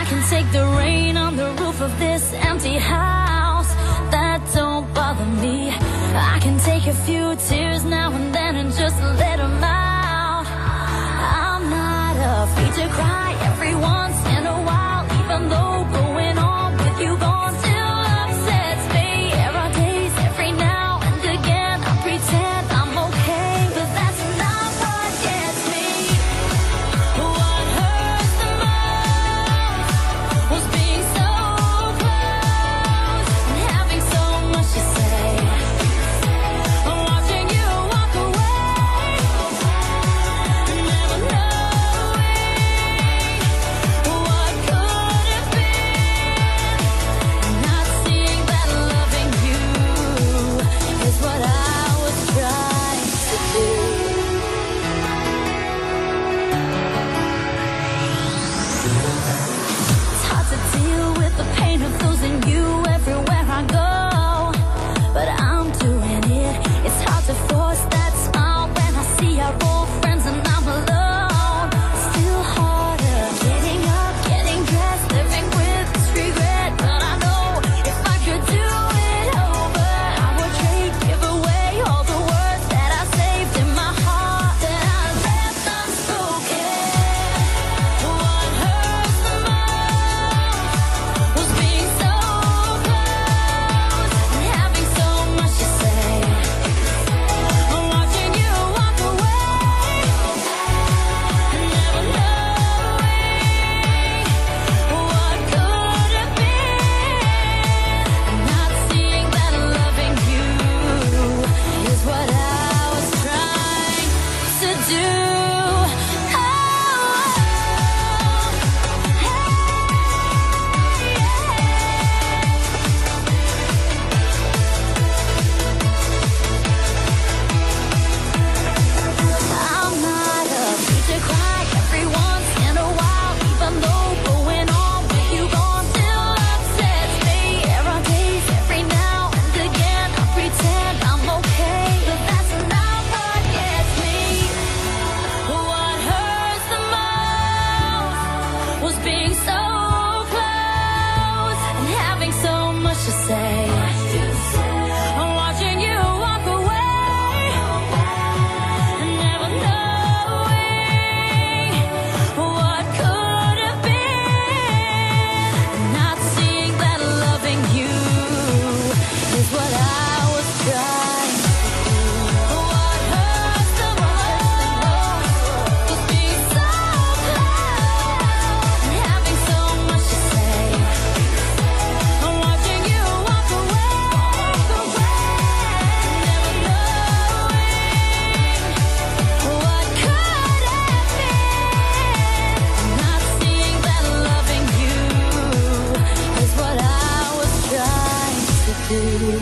can take the rain on the roof of this empty house. That don't bother me. I can take a few tears now and then and just let them out. I'm not afraid to cry every once in a while, even though going on with you gone still upsets me. There are days every now and again I pretend I'm okay, but that's not what gets me. What hurts the most was being so close and having so much to say. Watching you walk away, never knowing what could have been. Not seeing that loving you is what I was trying to do. It's hard to deal with the pain of losing you everywhere I go, but I'm doing it. It's hard to force that smile when I see our old friends and I'm alone. Still harder getting up, getting dressed, living with this regret. But I know if I could do it over, I would trade, give away all the words that I saved in my heart, that I left unspoken. What hurts the most was being so close and having so much to say. Watching you walk away, never knowing what could have been. Not seeing that loving you is what I was trying to do. I'm not afraid to cry every once in a while, even though going on with you gone still upsets me. There are days every now and again I pretend I'm okay, but that's not what gets me. What hurts the most was being so close and having so much to say. Watching you walk away, never knowing what could have been. Not seeing that loving you is what I was trying to do. What hurts the most was being so close and having so much to say. Watching you walk away, never knowing what could have been. Not seeing that loving you is what I was trying to do.